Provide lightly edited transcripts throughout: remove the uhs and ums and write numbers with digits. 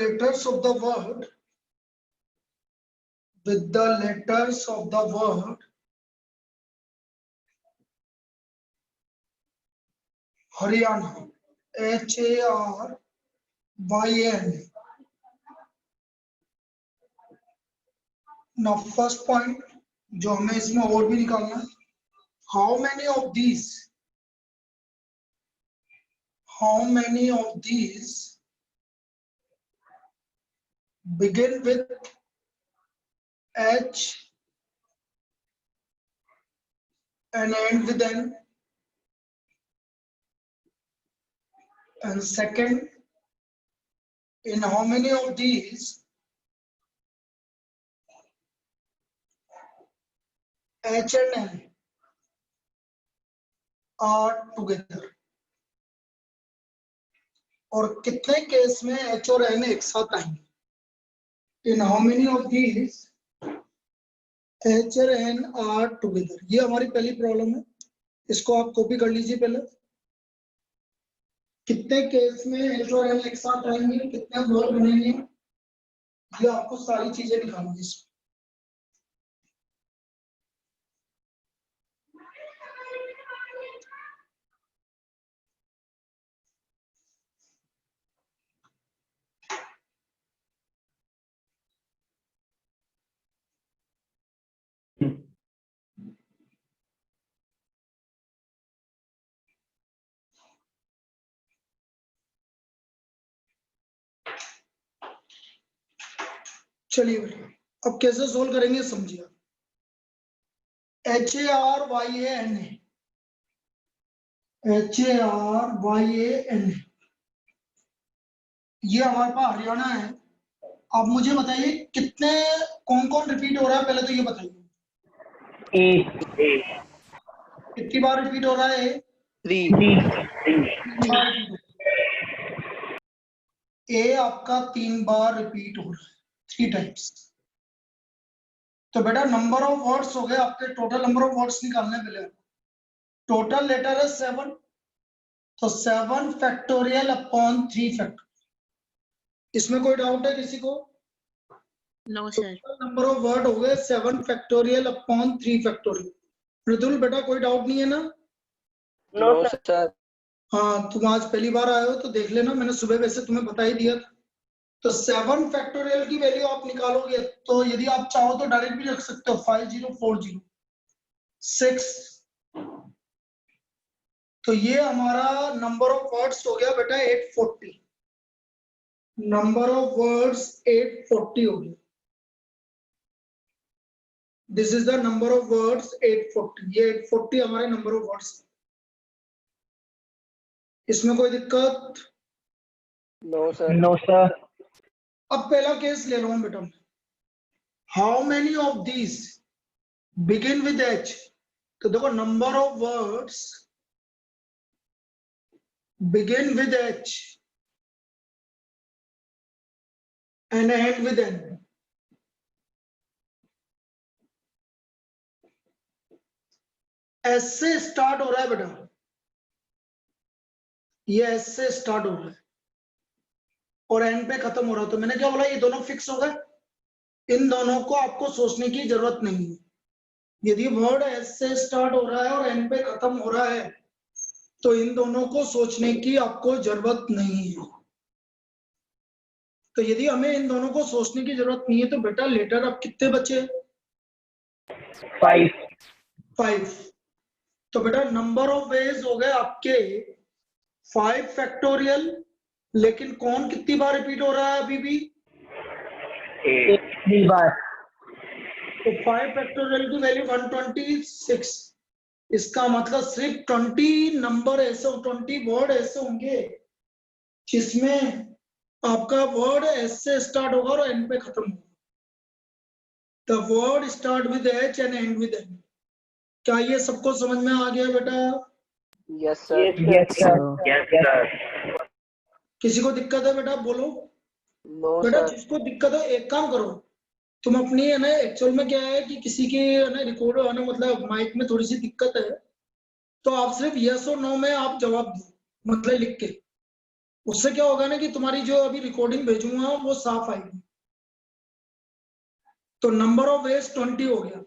letters of the word Haryana, HARYAN. Now first point जो हमें इसमें और भी निकालना है, how many of these begin with H and end with N? And second, in how many of these H and N are together? और कितने case में H और N एक साथ आएंगे? In how many of these H और N are together? ये हमारी पहली प्रॉब्लम है, इसको आप कॉपी कर लीजिए पहले। कितने केस में H और N एक साथ आएंगे, कितने वर्ड बनेंगे, ये आपको सारी चीजें निकालनी है इसमें। चलिए अब कैसे सोल्व करेंगे समझिए। HARYAN, ये हमारे पास हरियाणा है। अब मुझे बताइए कितने कौन कौन रिपीट हो रहा है, पहले तो ये बताइए। कितनी बार रिपीट हो रहा है? 3 ए आपका 3 बार रिपीट हो रहा है, 3 टाइम्स। तो बेटा नंबर ऑफ वर्ड्स हो गए आपके, टोटल नंबर ऑफ वर्ड्स निकालने पहले। टोटल लेटर है 7, तो 7 फैक्टोरियल अपॉन 3 फैक्टोरियल। इसमें कोई डाउट है किसी को? No sir. Number of word हो गए 7 फैक्टोरियल अपॉन 3 फैक्टोरियल। मृदुल बेटा कोई डाउट नहीं है ना? No sir. हाँ, तुम आज पहली बार आए हो तो देख लेना, मैंने सुबह वैसे तुम्हें बता ही दिया था। तो 7 फैक्टोरियल की वैल्यू आप निकालोगे, तो यदि आप चाहो तो डायरेक्ट भी रख सकते हो 5040 तो ये हमारा नंबर ऑफ वर्ड्स हो गया बेटा 840। नंबर ऑफ वर्ड्स 840 हो गया। This is the number of words 840। ये 840 हमारे नंबर ऑफ वर्ड्स। इसमें कोई दिक्कत? No sir. No sir. अब पहला केस ले रहा हूं बेटा, how many of these begin with H. तो देखो number of words begin with H and end with N. S से स्टार्ट हो रहा है बेटा, ये एस से स्टार्ट हो रहा है और एन पे खत्म हो रहा है। तो मैंने क्या बोला, ये दोनों फिक्स हो गए, इन दोनों को आपको सोचने की जरूरत नहीं है। यदि वर्ड एस से स्टार्ट हो रहा है और एन पे खत्म हो रहा है तो इन दोनों को सोचने की आपको जरूरत नहीं है। तो यदि हमें इन दोनों को सोचने की जरूरत नहीं है तो बेटा लेटर अब कितने बचे? 5। तो बेटा नंबर ऑफ वेज हो गए आपके 5 फैक्टोरियल, लेकिन कौन कितनी बार रिपीट हो रहा है अभी भी? 3 बार। तो 5 फैक्टोरियल की वैल्यू 126। इसका मतलब सिर्फ 20 नंबर ऐसे 20 वर्ड ऐसे होंगे जिसमें आपका वर्ड एस से स्टार्ट होगा और एन पे खत्म होगा। The word start with H and end with N. क्या ये सबको समझ में आ गया बेटा? Yes sir. Yes sir. किसी को दिक्कत है बेटा बोलो। नो बेटा सर। जिसको दिक्कत है एक काम करो, तुम अपनी है ना, एक्चुअल में क्या है कि किसी के है ना रिकॉर्ड है ना, मतलब माइक में थोड़ी सी दिक्कत है, तो आप सिर्फ यस और नो में आप जवाब दो, मतलब लिख के। उससे क्या होगा ना कि तुम्हारी जो अभी रिकॉर्डिंग भेजूंगा वो साफ आएगी। तो नंबर ऑफ वेज 20 हो गया।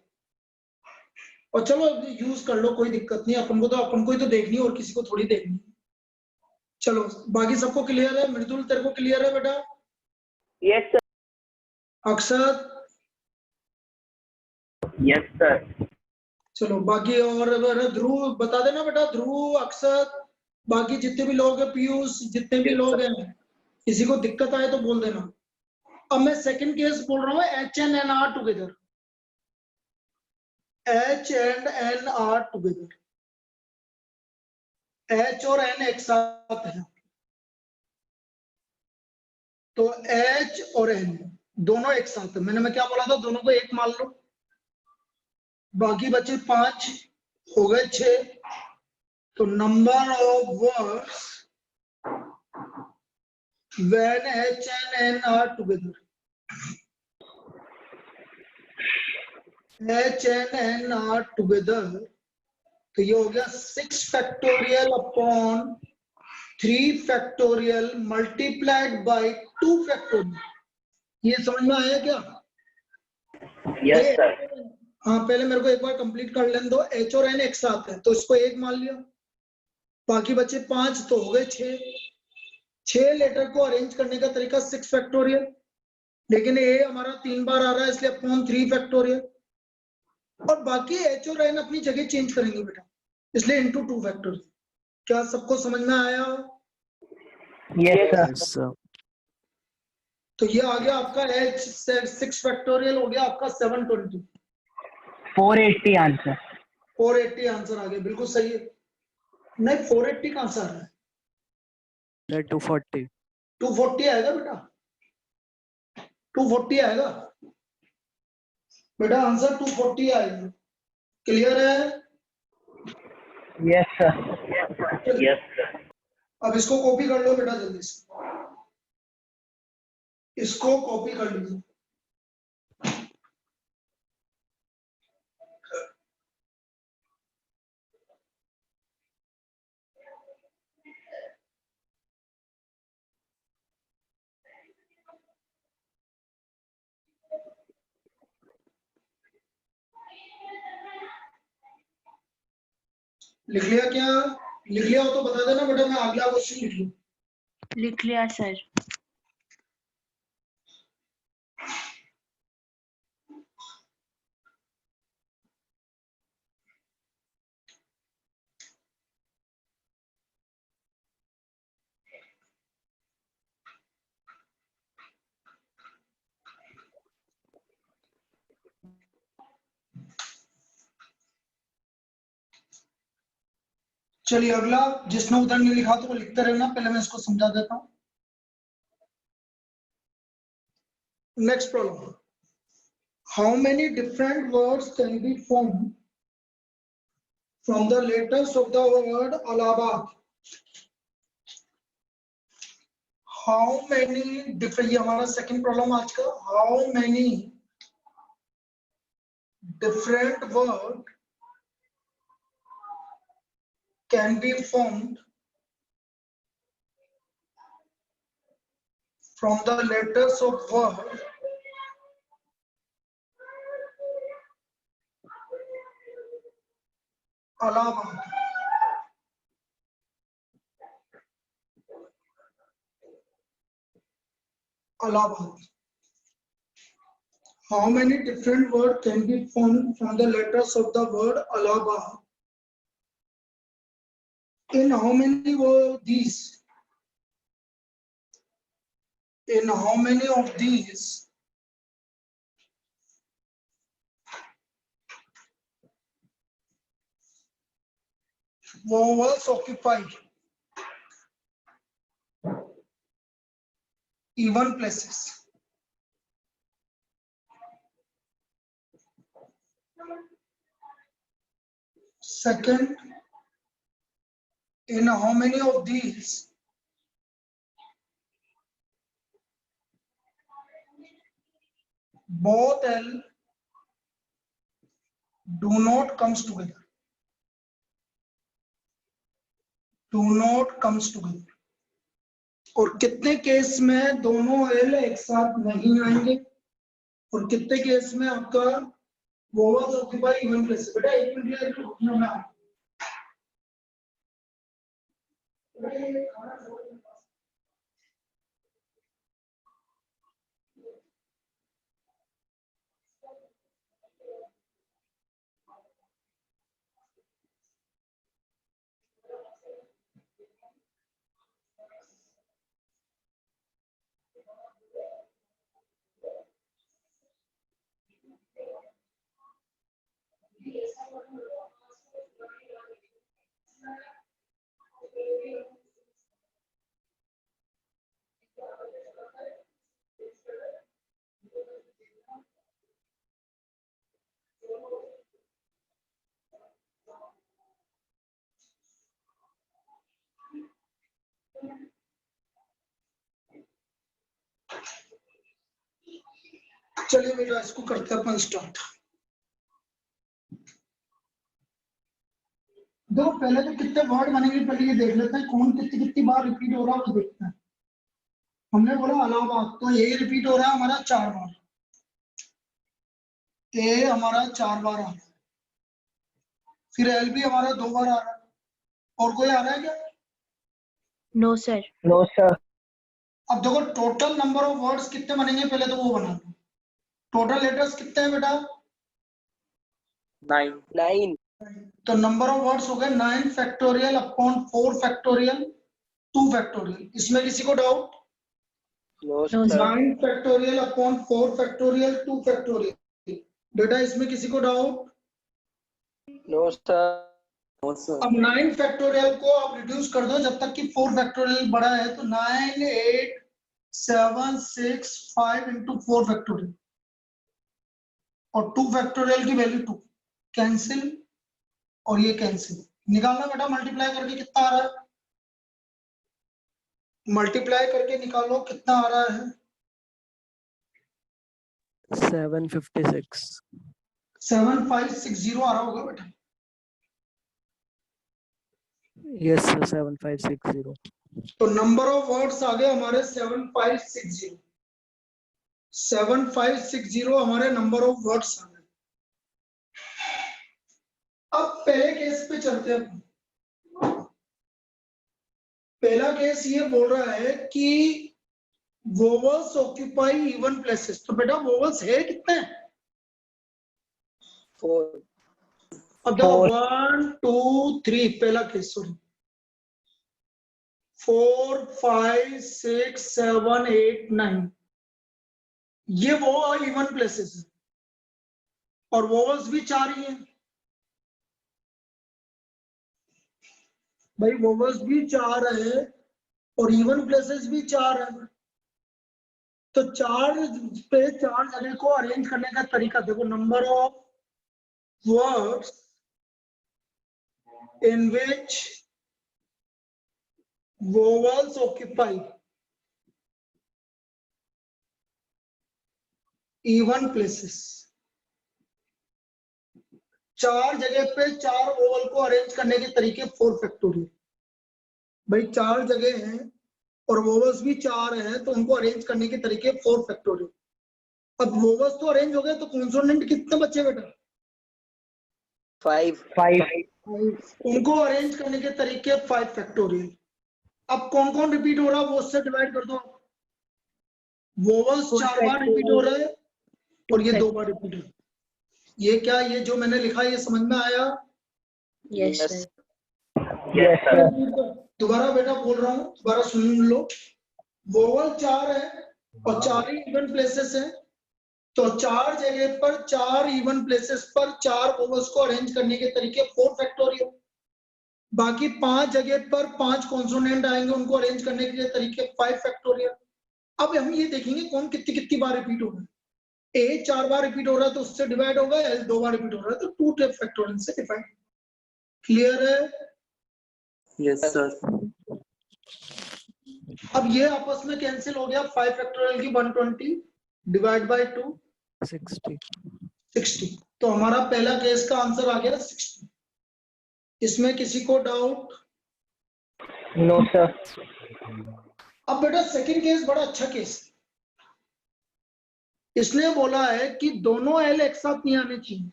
और चलो यूज कर लो, कोई दिक्कत नहीं, अपन को ही तो देखनी है और किसी को थोड़ी देखनी है। चलो बाकी सबको क्लियर है? मृदुल तेरे को क्लियर है बेटा? Yes sir. Akshat? Yes, sir. चलो बाकी और अगर ध्रुव बता देना बेटा, ध्रुव, अक्षत, बाकी जितने भी लोग हैं, पीयूष, जितने भी Yes, लोग sir. हैं, किसी को दिक्कत आए तो बोल देना। अब मैं सेकंड केस बोल रहा हूँ, H and N are together, H and N are together, H और एन एक साथ है, तो एच और एन दोनों एक साथ है। मैं क्या बोला था, दोनों को एक मान लो, बाकी बचे 5, हो गए 6। तो number of words when H and N are together, H and N are together, तो ये हो गया 6 factorial upon 3 factorial multiplied by 2 factorial. ये समझ में आया क्या? Yes, ये sir. हाँ, पहले मेरे को एक बार कंप्लीट कर लेने दो। एच और एन एक साथ है तो इसको एक मान लिया, बाकी बचे 5, तो हो गए 6। 6 लेटर को अरेंज करने का तरीका 6 फैक्टोरियल, लेकिन ए हमारा 3 बार आ रहा है इसलिए अपॉन 3 फैक्टोरियल, और बाकी एच और एन अपनी जगह चेंज करेंगे बेटा, इसलिए इनटू 2 फैक्टोरियल। क्या सबको समझ में आया? Yes, sir. तो ये आ गया आपका एच 6 फैक्टोरियल, हो गया आपका 720। 480 आंसर. 480 आंसर आ गया, बिल्कुल सही है। नहीं 480 कहां से आ रहा है? 240 240 आएगा बेटा, 240 आएगा बेटा, आंसर 240 आएगा। क्लियर है? Yes, sir. Yes, sir. अब इसको कॉपी कर लो बेटा जल्दी से, इसको कॉपी कर लीजिए। लिख लिया क्या? लिख लिया हो तो बता देना बेटा, मैं अगला क्वेश्चन लिख लूं। लिख लिया सर। चलिए अगला, जिसने उधर नहीं लिखा तो वो लिखते रहना, पहले मैं इसको समझा देता हूं। Next problem, how many different words can be form from the letters of the word Allahabad? How many different, ये हमारा सेकंड प्रॉब्लम आज का, how many different word can be formed from the letters of word Allahabad. Allahabad. How many different words can be formed from the letters of the word Allahabad? In how many were these? In how many of these vowels occupy even places? Second, in how many of these both L do not comes together? Do not comes together. और कितने case में दोनों L एक साथ नहीं आएंगे, और कितने केस में आपका वोवल्स ऑक्यूपाई इवन प्लेसेस। बेटा एक मिनट के लिए रुकना मैं चलिए बेटा इसको करते हैं अपन स्टार्ट। दो पहले तो कितने वर्ड बनेंगे पहले ये देख लेते हैं, कौन कितनी कितनी बार रिपीट हो रहा है वो देखते हैं। हमने बोला अलाहाबाद, तो ये रिपीट हो रहा है हमारा 4 बार, ए हमारा 4 बार आ रहा है, फिर एल भी हमारा 2 बार आ रहा है, और कोई आ रहा है क्या? No, sir. No sir. अब देखो टोटल नंबर ऑफ वर्ड्स कितने बनेंगे पहले तो वो बना लो। टोटल लेटर्स कितने हैं बेटा? 9। 9. तो नंबर ऑफ वर्ड्स हो गए 9 फैक्टोरियल अपॉन 4 फैक्टोरियल 2 फैक्टोरियल। इसमें किसी को doubt? No, No, sir. sir. 9 factorial upon 4 factorial 2 factorial. बेटा इसमें किसी को डाउट? No, sir. अब 9 फैक्टोरियल को आप रिड्यूस कर दो जब तक कि 4 फैक्टोरियल बड़ा है, तो 9 8 7 6 5 इंटू 4 फैक्टोरियल, और 2 फैक्टोरियल की वैल्यू 2, कैंसिल और ये कैंसिल। निकालना बेटा, मल्टीप्लाई करके कितना आ रहा है? मल्टीप्लाई करके निकालो कितना आ रहा है? 756. 7560 आ रहा होगा बेटा। Yes, sir. 7560. तो नंबर ऑफ वर्ड्स आ गए हमारे 7560। 7560 हमारे नंबर ऑफ वर्ड्स आ गए। अब पहले केस पे चलते हैं। पहला केस ये बोल रहा है कि वोवल्स ऑक्यूपाई इवन प्लेसेस। तो बेटा वोवल्स है कितने? 4. अब देखो 1 2 3 पहला केस, सॉरी 4 5 6 7 8 9, ये वो इवन प्लेसेस है, और वोवल्स भी 4 ही हैं भाई। वोवल्स भी 4 है और इवन प्लेसेस भी 4 है। तो 4 पे 4 जगह को अरेंज करने का तरीका देखो। Number of words in which vowels occupy even places. 4 जगह पे 4 वोवल को अरेंज करने के तरीके 4 फैक्टोरियल। भाई 4 जगह हैं और वोवल्स भी 4 हैं, तो उनको अरेंज करने के तरीके 4 फैक्टोरियल। अब वोवल्स तो अरेंज हो गए, तो कॉन्सोनेंट कितने बचे बेटा? 5. 5। उनको अरेंज करने के तरीके 5 फैक्टोरियल। अब कौन कौन रिपीट हो रहा है वो उससे डिवाइड कर दो। वोवल्स 4 बार रिपीट हो रहे हैं और ये 2 बार रिपीट हो रहे हैं। ये क्या, ये जो मैंने लिखा ये समझ में आया? Yes, sir. Yes sir. दोबारा बेटा बोल रहा हूँ, दोबारा सुन लो। वोवल 4 है और 4 ही इवन प्लेसेस है, तो 4 जगह पर 4 इवन प्लेसेस पर 4 वोवल्स को अरेंज करने के तरीके 4 फैक्टोरियल। बाकी 5 जगह पर 5 कॉन्सोनेंट आएंगे, उनको अरेंज करने के तरीके 5 फैक्टोरियल। अब हम ये देखेंगे कौन कितनी कितनी बार रिपीट हो रहा है। ए 4 बार रिपीट हो रहा है तो उससे डिवाइड होगा, एल 2 बार रिपीट हो रहा है तो 2 फैक्टोरियल से डिवाइड। क्लियर है? Yes, sir. अब ये आपस में कैंसिल हो गया। 5 फैक्टोरियल की 120 डिवाइड बाय 2 60. 60। तो हमारा पहला केस का आंसर आ गया 60। इसमें किसी को डाउट? No sir. अब बेटा सेकंड केस बड़ा अच्छा केस है। इसने बोला है कि दोनों एल एक साथ नहीं आने चाहिए।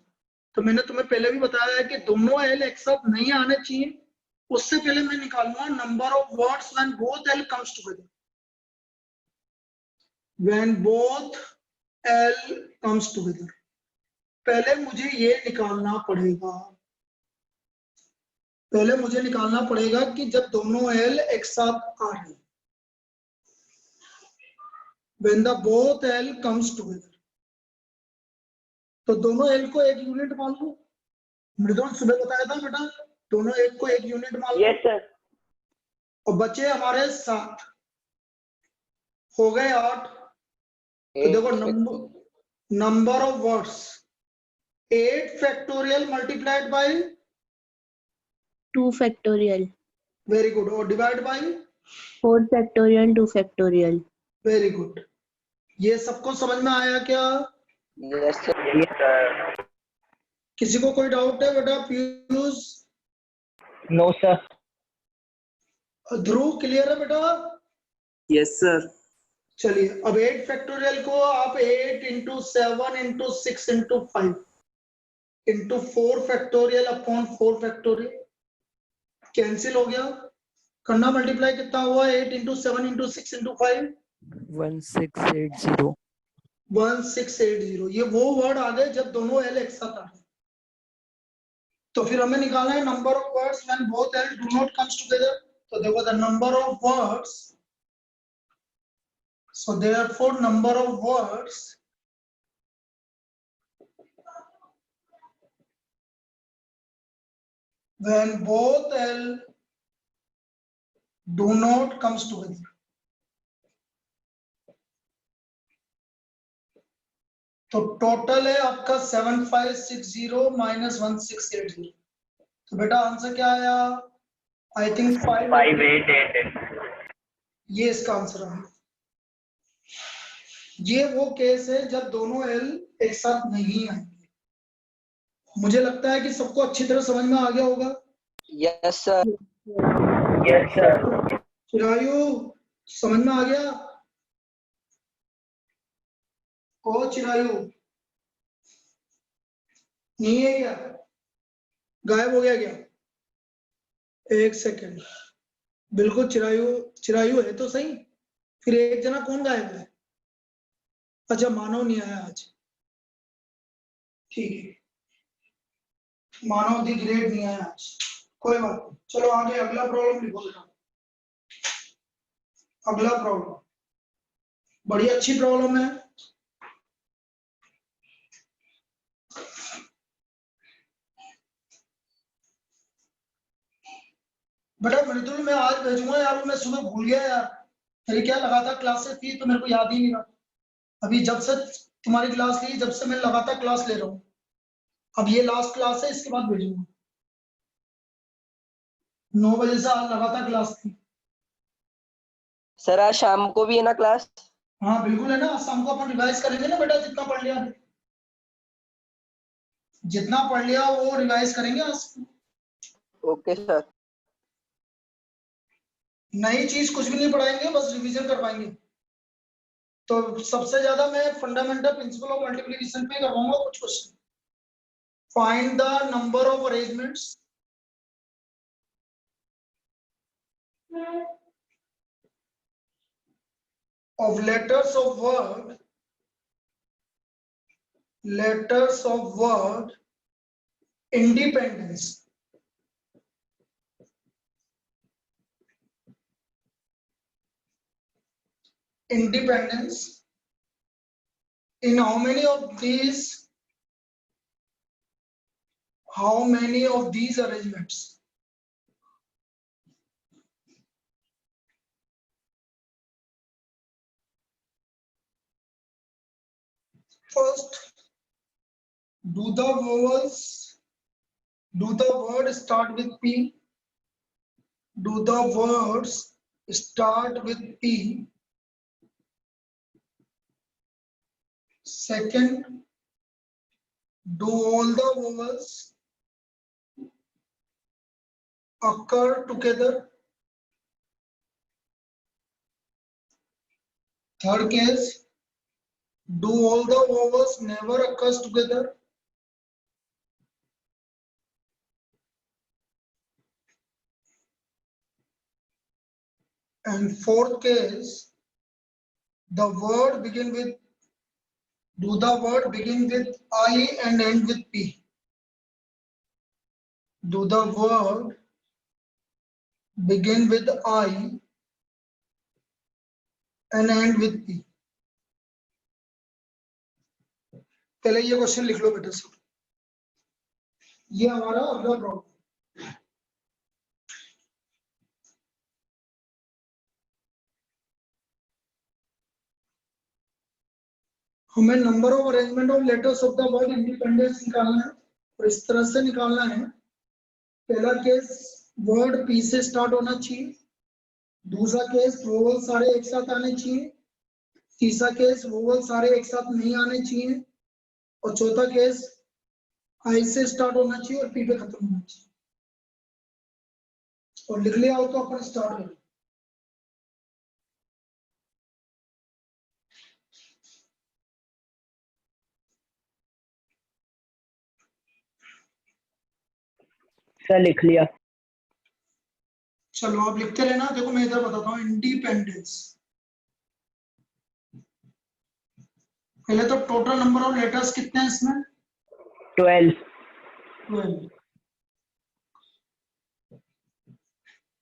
तो मैंने तुम्हें पहले भी बताया है कि दोनों एल एक साथ नहीं आने चाहिए। उससे पहले मैं निकालूंगा number of words when both L comes together. When both L comes together, पहले मुझे ये निकालना पड़ेगा, पहले मुझे निकालना पड़ेगा कि जब दोनों एल एक साथ आ रहे, when the both L comes together, तो दोनों L को एक यूनिट मान लो। मृदुल सुबह बताया था बेटा, दोनों एक को एक यूनिट मान लो। Yes sir. और बचे हमारे 7, हो गए 8। तो देखो number of words 8 factorial multiplied by 2 factorial. Very good, और divide by 4 factorial, 2 factorial. Very good. ये सबको समझ में आया क्या? Yes sir. किसी को कोई डाउट है बेटा? Piyush, no sir. Dhruv clear है बेटा? Yes sir. चलिए अब 8 फैक्टोरियल को आप 8 into 7 into 6 into 5 into 4 factorial upon 4 factorial cancel हो गया। करना मल्टीप्लाई, कितना हुआ? 8 इंटू 7 इंटू 6 इंटू 5 1680। 1680। ये वो वर्ड आ गए जब दोनों एल एक साथ आ गए। तो फिर हमें निकालना है number of words when both L do not comes together. तो देखो the number of words, so therefore number of words when both L do not comes together, तो टोटल है आपका 7560 माइनस 1680। तो बेटा आंसर क्या आया? I think 5888। ये इसका आंसर है। ये वो केस है जब दोनों एल एक साथ नहीं आएंगे। मुझे लगता है कि सबको अच्छी तरह समझ में आ गया होगा। Yes sir. Yes sir. Chirayu समझ में आ गया? ओ चिरायु नहीं है क्या? गायब हो गया क्या? एक सेकंड, बिल्कुल चिरायु, चिरायु है तो सही। फिर एक जना कौन गायब है? अच्छा मानव नहीं आया आज, ठीक है, मानव दी ग्रेड नहीं आया आज, कोई बात नहीं। चलो आगे अगला प्रॉब्लम लिखो बेटा। अगला प्रॉब्लम बड़ी अच्छी प्रॉब्लम है। बेटा मृदुल मैं आज भेजूंगा यार, मैं सुबह भूल गया यार। मेरी क्या लगातार क्लासेस थी तो मेरे को याद ही नहीं रहा। अभी जब से तुम्हारी क्लास ली, जब से मैं लगातार क्लास ले रहा हूँ, अब ये लास्ट क्लास है, इसके बाद भेजूंगा। 9 बजे से आज लगातार क्लास थी। सर आज शाम को भी है ना क्लास? हाँ बिल्कुल है ना, शाम को अपन रिवाइज करेंगे ना बेटा, जितना पढ़ लिया, जितना पढ़ लिया वो रिवाइज करेंगे आज। Okay sir. नई चीज कुछ भी नहीं पढ़ाएंगे, बस रिवीजन करवाएंगे। तो सबसे ज्यादा मैं फंडामेंटल प्रिंसिपल ऑफ मल्टीप्लिकेशन पे करवाऊंगा कुछ question. Find the number of arrangements of letters of word independence in how many of these arrangements? First, do the word start with P? Do the words start with P? Second, do all the vowels occur together? Third case, do all the vowels never occurs together? And fourth case, the word begin with, do the word begin with I and end with P? Do the word begin with I and end with P? पहले ये question लिख लो बेटा सब। ये हमारा अगला problem. हमें number of arrangement of letters of the word independence निकालना है और इस तरह से निकालना है। पहला केस वर्ड पी से स्टार्ट होना चाहिए, दूसरा केस वोवल सारे एक साथ आने चाहिए, तीसरा केस वोवल सारे एक साथ नहीं आने चाहिए और चौथा केस आई से स्टार्ट होना चाहिए और पी पे खत्म होना चाहिए। और लिख लिया हो तो अपन स्टार्ट करें। सर लिख लिया। चलो आप लिखते रहना। देखो मैं इधर बताता हूँ। इंडिपेंडेंस, पहले तो टोटल नंबर ऑफ लेटर्स कितने हैं इसमें? 12।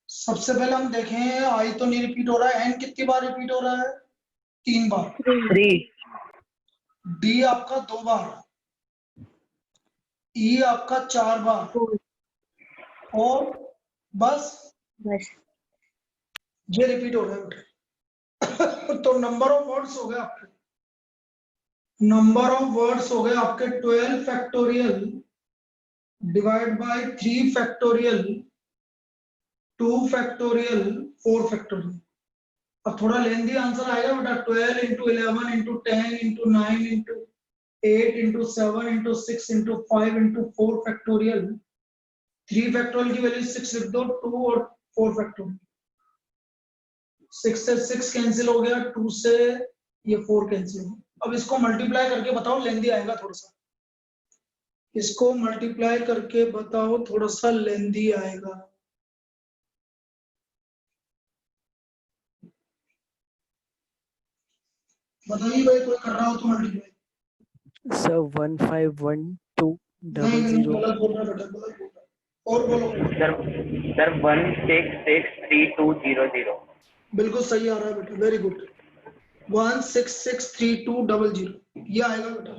सबसे पहले हम देखें, आई तो नहीं रिपीट हो रहा है, एन कितनी बार रिपीट हो रहा है? 3 बार। 3। डी आपका 2 बार, ई आपका 4 बार और बस ये रिपीट हो रहा है बेटा। तो नंबर ऑफ वर्ड्स हो गए आपके, नंबर ऑफ वर्ड्स हो गए आपके 12 factorial divide by 3 factorial 2 factorial 4 factorial. अब थोड़ा लेंथी आंसर आएगा बेटा। 12 into 11 into 10 into 9 into 8 into 7 into 6 into 5 into 4 factorial. 3 factorial की वैल्यू 6 लिख दो, 2 और 4 फैक्टोरियल। 6 से 6 कैंसिल हो गया, 2 से ये 4 कैंसिल हो गया। अब इसको मल्टीप्लाई करके बताओ, लेंथी आएगा थोड़ा सा। इसको मल्टीप्लाई करके बताओ, थोड़ा सा लेंथी आएगा। बताइए भाई, कोई कर रहा हो तो मल्टीप्लाई। सर 1512 नहीं नहीं, 00। गलत बोल रहा बेटा, गलत बोल रहा। और बोलो। सर 16632000। बिल्कुल सही आ रहा है बेटा, वेरी गुड। 16632000 ये आएगा बेटा।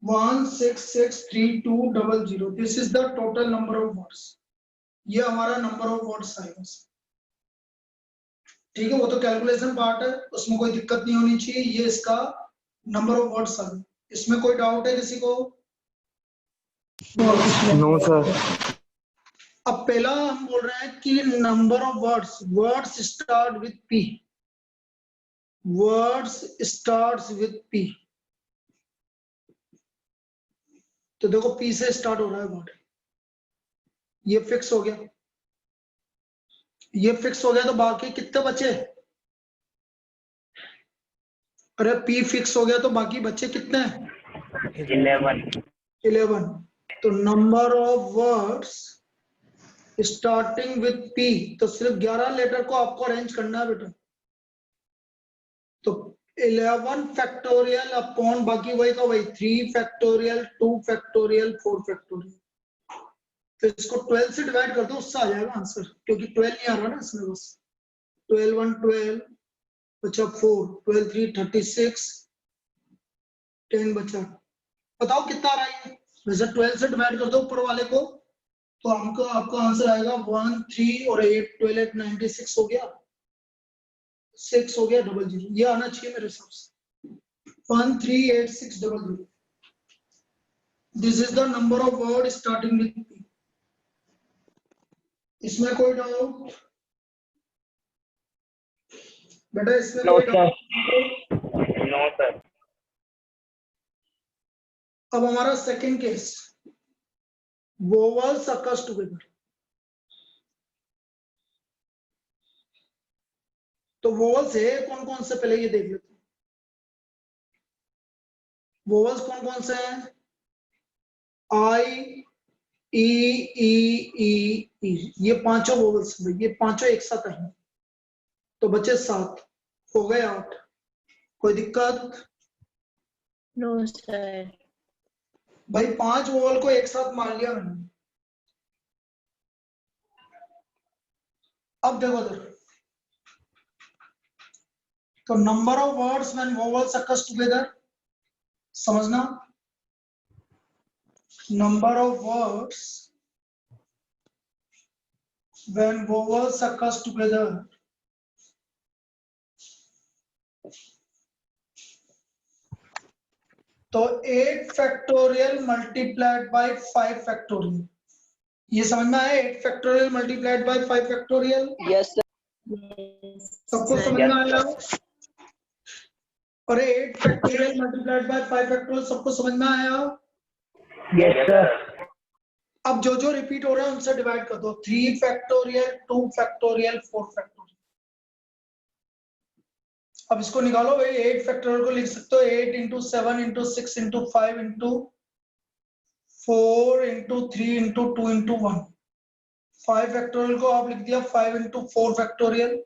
16632000 this is the total number of words. ये हमारा नंबर ऑफ वर्ड्स आएगा। ठीक है, वो तो कैलकुलेशन पार्ट है, उसमें कोई दिक्कत नहीं होनी चाहिए। ये इसका नंबर ऑफ वर्ड्स आ गए। इसमें कोई डाउट है किसी को? No sir. अब पहला हम बोल रहे हैं कि number of words, words start with P, words starts with P. तो देखो पी से स्टार्ट हो रहा है वर्ड, ये फिक्स हो गया। ये फिक्स हो गया तो बाकी कितने बचे? अरे पी फिक्स हो गया तो बाकी बचे कितने? 11। तो number of words starting with P, तो सिर्फ 11 लेटर को आपको अरेंज करना है बेटा। तो 11 फैक्टोरियल अपॉन बाकी वही का वही 3 फैक्टोरियल 2 फैक्टोरियल 4 फैक्टोरियल। तो इसको 12 से डिवाइड कर दो, उससे आ जाएगा आंसर, क्योंकि 12 नहीं आ रहा ना इसमें। बस 12 1 12 बचा 4, 12 3 36, 10 बचा। बताओ कितना आ रहा है? वैसे 12 से डिवाइड कर दो ऊपर वाले को, तो हमको आपका आंसर आएगा 1 3 और 8 12 8 96 हो गया, 6 हो गया 00। ये आना चाहिए मेरे हिसाब से 138600। This is the number of word starting with P. इसमें कोई डाउट बेटा? इसमें कोई डाउट? No sir. अब हमारा second case, vowels occurs together. तो वोवल्स है कौन कौन से, पहले ये देख लेते हैं। वोवल्स कौन कौन से हैं? आई, ई, ई, ये पांचों वोवल्स, ये पांचों एक साथ हैं, तो बचे 7, हो गए 8। कोई दिक्कत? No, sir. भाई 5 वोवल को एक साथ मान लिया मैंने। अब देखो इधर, तो number of words when vowels occurs together, समझना, number of words when vowels occurs together, तो 8 फैक्टोरियल मल्टीप्लाइड बाय 5 फैक्टोरियल, ये समझ में आया? 8 factorial multiplied bye 5 factorial, Yes, sir. Yes, सबको sir. समझ में आया? और 8 फैक्टोरियल मल्टीप्लाइड बाय 5 फैक्टोरियल, सबको समझ में आया? Yes, sir. अब जो जो रिपीट हो रहा है उनसे डिवाइड कर दो, 3 फैक्टोरियल, 2 फैक्टोरियल, 4 फैक्टोरियल। अब इसको निकालो भाई, 8 फैक्टोरियल को लिख सकते हो 8 into 7 into 6 into 5 into 4 into 3 into 2 into 1। 5 factorial को आप लिख दिया 5 इंटू 4 फैक्टोरियल,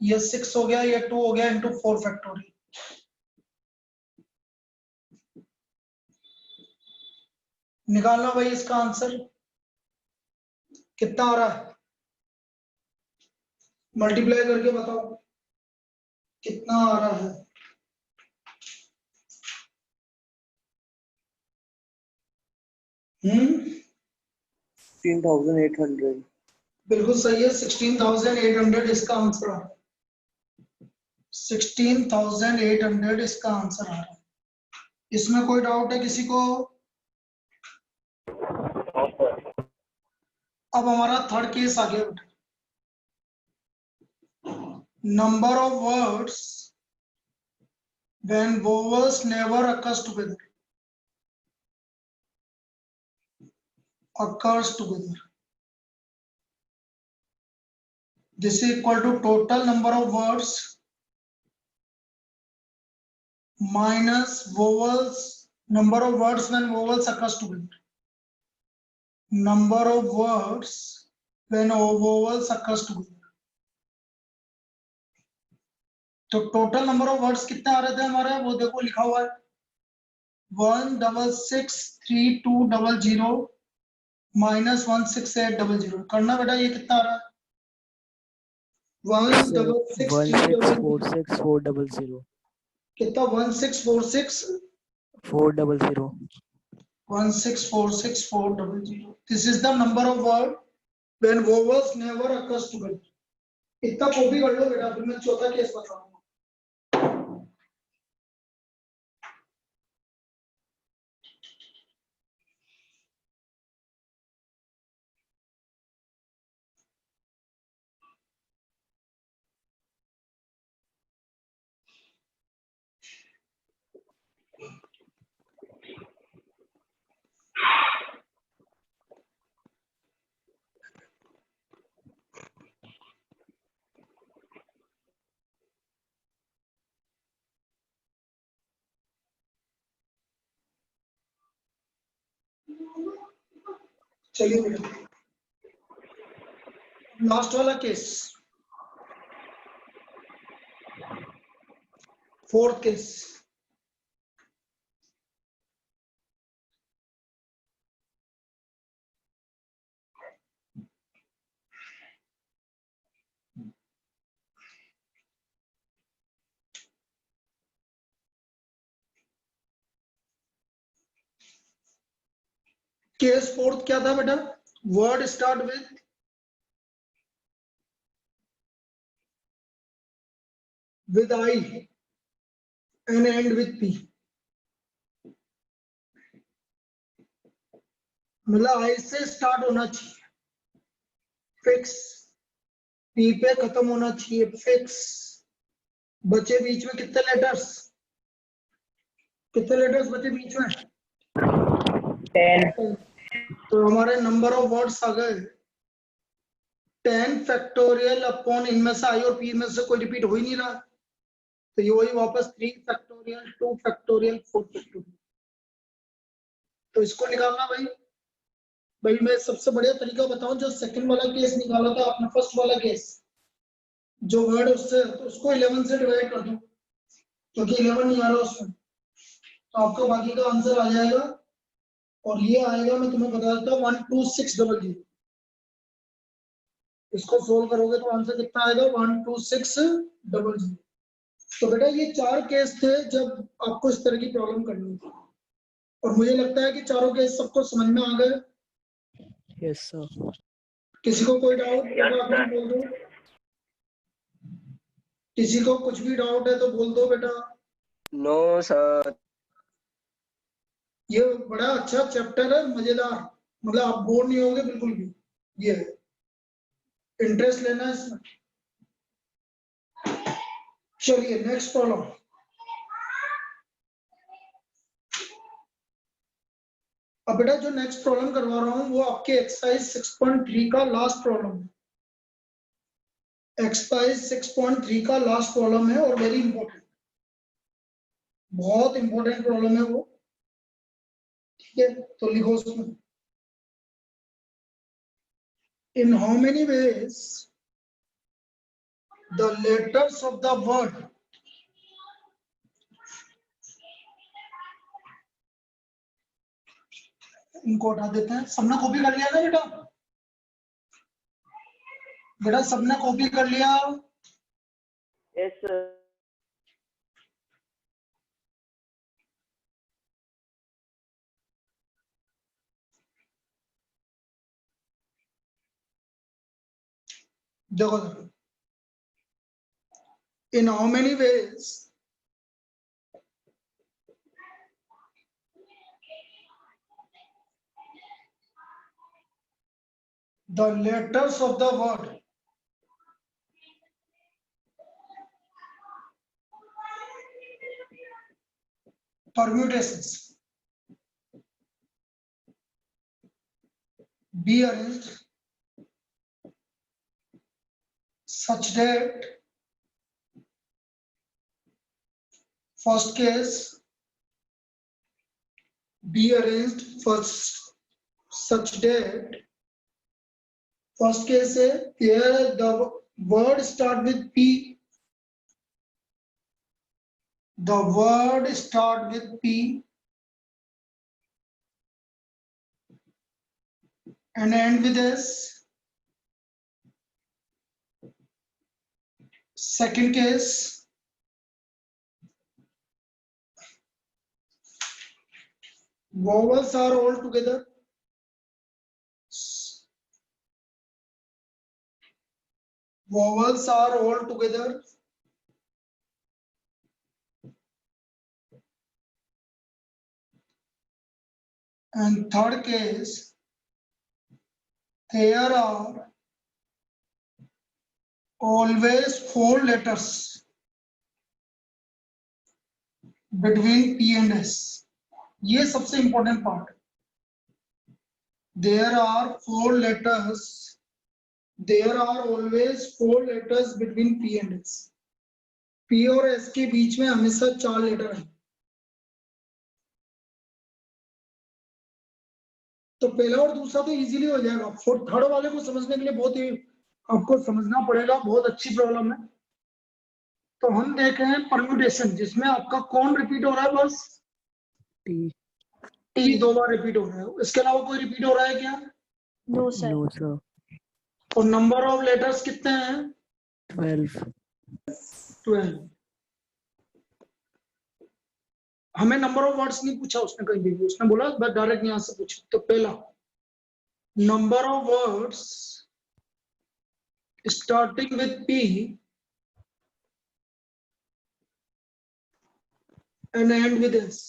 ये 6 हो गया, ये 2 हो गया इंटू 4 फैक्टोरियल। निकालना भाई इसका आंसर कितना आ रहा है, मल्टीप्लाई करके बताओ कितना आ रहा है। हम्म, 16,800. बिल्कुल सही है, 16,800 इसका आंसर आ रहा है। 16,800 इसका आंसर आ रहा है। इसमें कोई डाउट है किसी को? No, sir. अब हमारा थर्ड केस आ गया बेटा, number of words when vowels never occurs together, this is equal to total number of words minus vowels, number of words when vowels occurs together, number of words when vowels occurs together। तो total number of words कितने आ रहे थे हमारे, वो देखो लिखा हुआ है 1663200 माइनस 16800। करना बेटा, ये कितना आ रहा है? Sir, 166 1646400. कितना? 1646 400. 1646400। This is the number of word when vowels never occurs together। इतना कॉपी कर लो बेटा, फिर मैं चौथा केस बताऊंगा। चलिए बेटा, लास्ट वाला case, fourth case. Case fourth क्या था बेटा? Word start with I and end with P, मतलब I से स्टार्ट होना चाहिए, फिक्स, P पे खत्म होना चाहिए, फिक्स। बचे बीच में कितने लेटर्स? कितने लेटर्स बचे बीच में? 10. तो हमारे नंबर ऑफ वर्ड्स आ गए 10 फैक्टोरियल अपॉन इनमें से आई और पी में से कोई रिपीट हो ही नहीं रहा, तो ये वही वापस 3 फैक्टोरियल 2 फैक्टोरियल 4 फैक्टोरियल। तो इसको निकालना भाई मैं सबसे बढ़िया तरीका बताऊं, जो सेकंड वाला केस निकाला था आपने, फर्स्ट वाला केस जो वर्ड उससे, तो उसको 11 से डिवाइड कर दो, क्योंकि 11 नहीं आ रहा उसमें, तो आपका बाकी का आंसर आ जाएगा। और ये आएगा, मैं तुम्हें बता देता हूँ, 12600। इसको सोल्व करोगे तो आंसर कितना आएगा, 12600। तो बेटा ये 4 केस थे जब आपको इस तरह की प्रॉब्लम करनी थी, और मुझे लगता है कि चारों केस सबको समझ में आ गए। Yes, sir. किसी को कोई डाउट Yes, बेटा sir. बोल दो, किसी को कुछ भी डाउट है तो बोल दो बेटा। No, sir. ये बड़ा अच्छा चैप्टर है, मजेदार, मतलब आप बोर नहीं होगे बिल्कुल भी, ये इंटरेस्ट लेना है इसमें। चलिए नेक्स्ट प्रॉब्लम। अब बेटा जो नेक्स्ट प्रॉब्लम करवा रहा हूं वो आपके एक्सरसाइज 6.3 का लास्ट प्रॉब्लम है। एक्सरसाइज 6.3 का लास्ट प्रॉब्लम है और वेरी इंपॉर्टेंट, बहुत इंपॉर्टेंट प्रॉब्लम है वो, ठीक है। तो लिखो उसमें, in how many ways the letters of the word इनको उठा देते हैं। सबने कॉपी कर लिया ना बेटा? बेटा सबने कॉपी कर लिया? Yes, sir. देखो in how many ways the letters of the word permutations be arranged such that first case be arranged first such that first case है here the word start with P, the word start with P and end with S. Second case vowels are all together, vowels are all together and third case there are always 4 letters between P and S. ये सबसे important part, there are 4 letters, there are always 4 letters between P and S. P और S के बीच में हमेशा 4 letter हैं। तो पहला और दूसरा तो इजीली हो जाएगा, थर्ड वाले को समझने के लिए बहुत ही आपको समझना पड़ेगा, बहुत अच्छी प्रॉब्लम है। तो हम देख रहे हैं परम्यूटेशन, जिसमें आपका कौन रिपीट हो रहा है, बस T. टी 2 बार रिपीट हो रहा है, इसके अलावा कोई रिपीट हो रहा है क्या? No, sir. No, sir. और नंबर ऑफ लेटर्स कितने हैं? 12. 12। हमें नंबर ऑफ वर्ड्स नहीं पूछा उसने कहीं भी, उसने बोला बस डायरेक्ट यहां से पूछो। तो पहला number of words starting with P and end with S।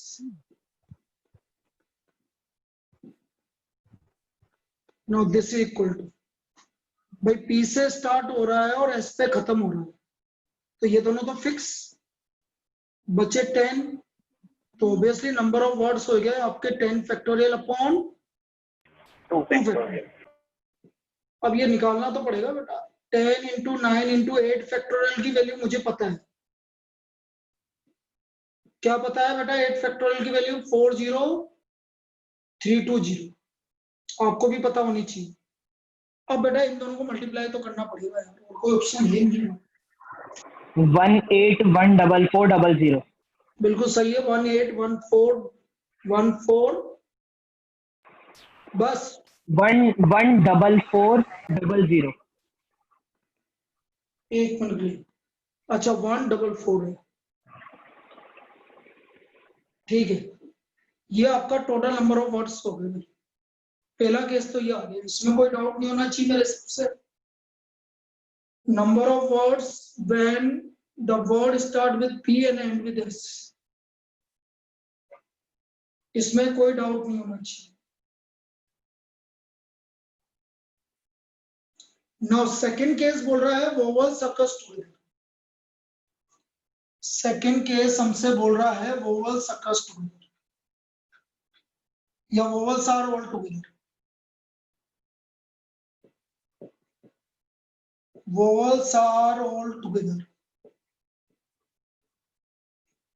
Now this is equal to, भाई P से स्टार्ट हो रहा है और S पे खत्म हो रहा है, तो ये दोनों तो फिक्स बचे 10, तो ऑब्वियसली नंबर ऑफ वर्ड्स हो गए आपके 10 फैक्टोरियल अपॉन 2 2 factorial. अब ये निकालना तो पड़ेगा बेटा। 10 इंटू 9 इंटू 8 फैक्टोरियल की वैल्यू मुझे पता है। क्या पता है बेटा? 8 फैक्टोरियल की वैल्यू 40320। आपको भी पता होनी चाहिए। अब बेटा इन दोनों को मल्टीप्लाई तो करना पड़ेगा यार, और कोई ऑप्शन है नहीं। 181400। बिल्कुल सही है, 181414 बस। 14400। एक मिनट के लिए, अच्छा 144 है, ठीक है। ये आपका टोटल नंबर ऑफ वर्ड्स हो गए। पहला केस तो ये आ गया, इसमें कोई डाउट नहीं होना चाहिए मेरे से। Number of words when the word start with P and end with S, इसमें कोई डाउट नहीं होना चाहिए। नाउ सेकंड केस बोल रहा है vowels occurs together. Second case हमसे बोल रहा है वोवल्स अकर्स टुगेदर या vowels are all together. Vowels are all together,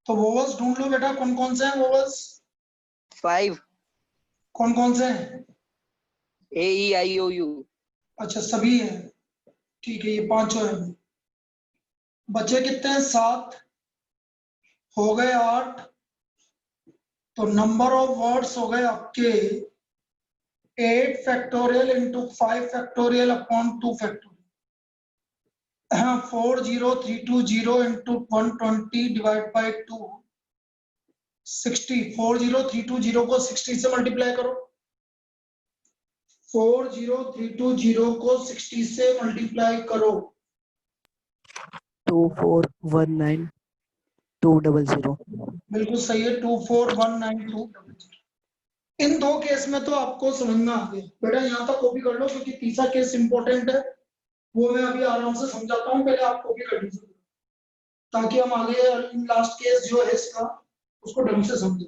तो वोवल्स ढूंढ लो बेटा, कौन कौन से हैं वोवल्स? 5 कौन कौन से हैं? AEIOU। अच्छा सभी है, ठीक है, ये पांचों हैं। बचे कितने हैं? 7 हो गए 8, तो नंबर ऑफ वर्ड्स हो गए आपके 8 factorial into 5 factorial upon 2 factorial. हाँ, 40320 इंटू 120 डिवाइड बाई 2 60। 40320 को 60 से मल्टीप्लाई करो। 40320 को 60 से मल्टीप्लाई करो। 2419200। बिल्कुल सही है, 2419200। इन दो केस में तो आपको समझ में आ गया बेटा, यहाँ तक कॉपी कर लो क्योंकि तीसरा केस इंपॉर्टेंट है, वो मैं अभी आराम से समझाता हूँ, पहले आप कॉपी कर लीजिए ताकि हम आगे लास्ट केस जो है इसका उसको ढंग से समझें।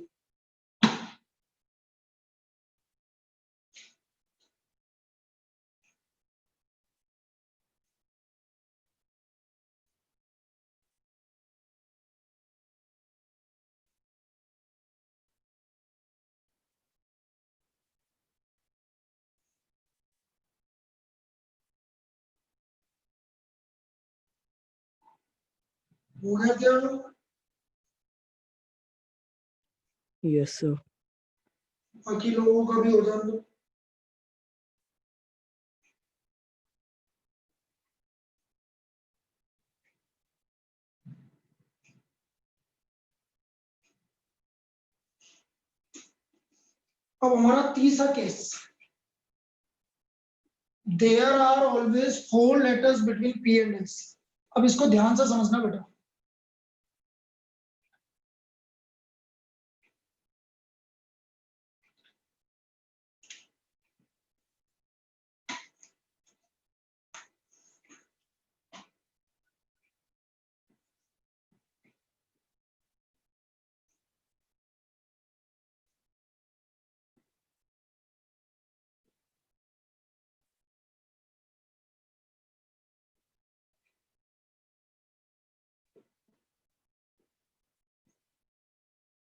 हो गया क्या? Yes, sir. बाकी लोगों का भी हो जाए तो। अब हमारा तीसरा केस, there are always 4 letters between P and S. अब इसको ध्यान से समझना बेटा।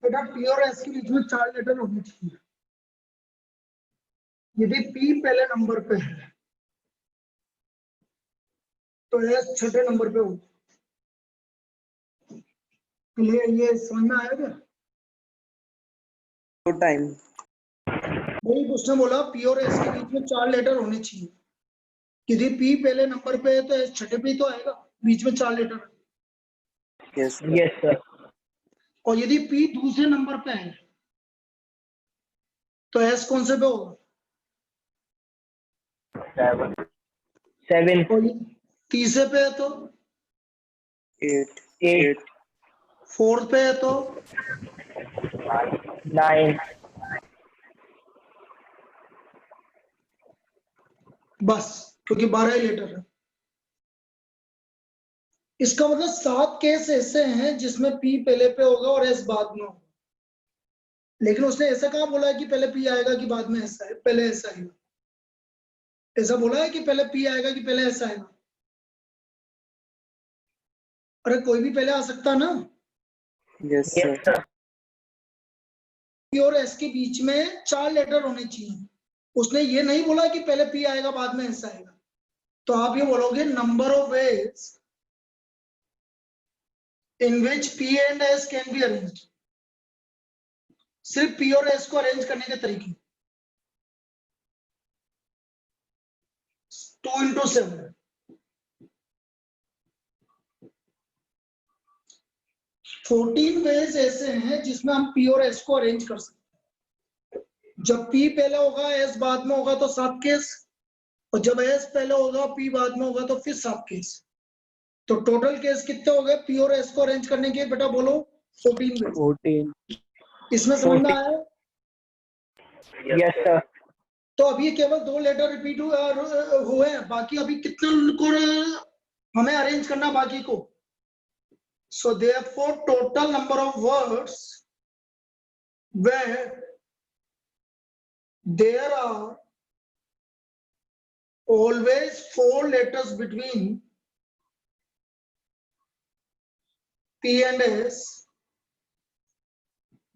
बेटा पी और एस के बीच में 4 लेटर होने चाहिए। यदि पी पहले नंबर पे है तो एस छठे नंबर पे होगा। ये समझ में आया क्या? टाइम। वही उसने बोला पी और एस के बीच में 4 लेटर होने चाहिए। यदि पी पहले नंबर पे है तो एस छठे पे ही तो आएगा, बीच में 4 लेटर। Yes yes sir. और यदि पी दूसरे नंबर पे है तो एस कौन से पे होगा? 7 और तीसरे पे है तो 8 फोर्थ पे है तो 9 बस, क्योंकि 12 ही लेटर है। इसका मतलब 7 केस ऐसे हैं जिसमें पी पहले पे होगा और एस बाद में होगा। लेकिन उसने ऐसा कहाँ बोला है कि पहले पी आएगा कि बाद में एस आएगा? पहले एस आएगा। ऐसा बोला है कि पहले P आएगा कि पहले S आएगा? अरे कोई भी पहले आ सकता है ना। Yes, sir. Yes, sir. P और S के बीच में 4 लेटर होने चाहिए। उसने ये नहीं बोला कि पहले P आएगा बाद में S आएगा। तो आप ये बोलोगे number of ways in which P and S can be arranged. सिर्फ P और S को अरेंज करने के तरीके 2 into 7। 14 वेज ऐसे हैं जिसमें हम P और S को अरेंज कर सकते हैं। जब P पहले होगा S बाद में होगा तो 7 केस, और जब S पहले होगा P बाद में होगा तो फिर 7 केस। तो टोटल केस कितने हो गए P और S को अरेंज करने के? बेटा बोलो 14 वेज। 14. इसमें समझ में आया? Yes, sir. तो अभी केवल 2 लेटर रिपीट हुए हैं, बाकी अभी कितने को हमें अरेंज करना बाकी को। So therefore total number of words where there are always 4 letters between P and S,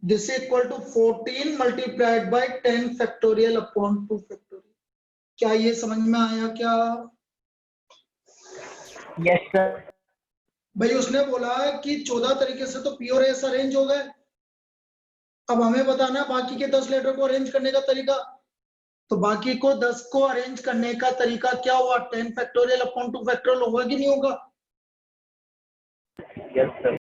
this is equal to 14 multiplied by 10 factorial upon 2 factorial। क्या ये समझ में आया क्या? Yes, sir. भाई उसने बोला कि 14 तरीके से तो P और S अरेंज हो गए। अब हमें बताना बाकी के 10 लेटर को अरेंज करने का तरीका। तो बाकी को 10 को अरेंज करने का तरीका क्या हुआ? 10 फैक्टोरियल अपॉन 2 फैक्टोरियल होगा कि नहीं होगा? Yes, sir.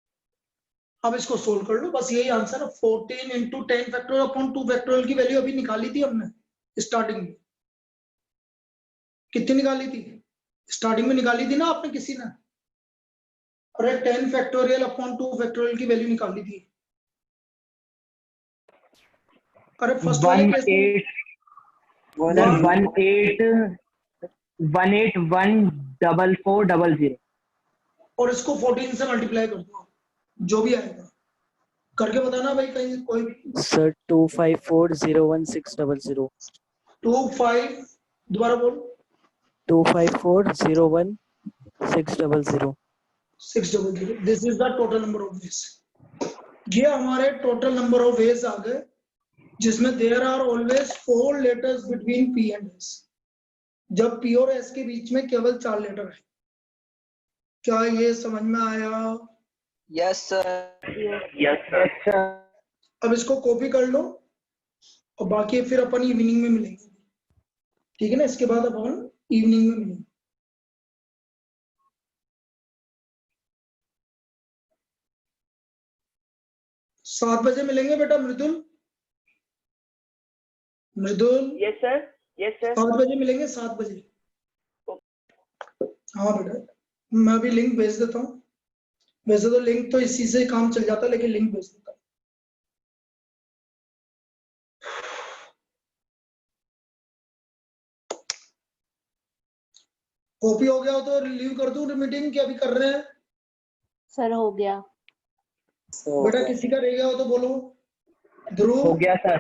अब इसको सोल्व कर लो, बस यही आंसर है। 14 इंटू 10 फैक्टोरियल अपॉन 2 फैक्टोरियल की वैल्यू अभी निकाली थी हमने स्टार्टिंग में। कितनी निकाली थी? स्टार्टिंग में निकाली थी ना आपने किसी ने? अरे 10 फैक्टोरियल अपॉन 2 फैक्टोरियल की वैल्यू निकाली थी। अरे फर्स्ट वाले केस में 1814400 और इसको 14 से मल्टीप्लाई कर दो, जो भी आएगा करके बताना भाई। कहीं कोई भी Sir, 2540160. 25 दोबारा बोल 2540160. 600। This is the total number of ways. ये हमारे टोटल नंबर ऑफ वेज आ गए जिसमें there are always 4 letters between P and S। जब P और S के बीच में केवल 4 लेटर है। क्या ये समझ में आया? Yes, sir. Yes, sir. अब इसको कॉपी कर लो और बाकी फिर अपन इवनिंग में मिलेंगे, ठीक है ना? इसके बाद अपन इवनिंग में मिलेंगे। सात बजे मिलेंगे बेटा मृदुल। मृदुल Yes, sir. Yes, sir. 7 बजे मिलेंगे, 7 बजे। हाँ बेटा, मैं अभी लिंक भेज देता हूँ। वैसे तो लिंक तो इसी से काम चल जाता, लेकिन लिंक भेज देता हूँ। कॉपी हो गया हो तो लीव कर दूं मीटिंग, क्या अभी कर रहे हैं? सर हो गया। बेटा किसी का रह गया हो तो बोलो। हो ध्रुव, गया सर।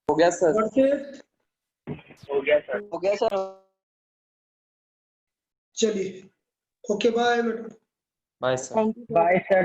हो गया सर। वर्षित, हो गया सर। हो गया सर। चलिए ओके बाय बेटा। Bye sir. Thank you. Bye sir.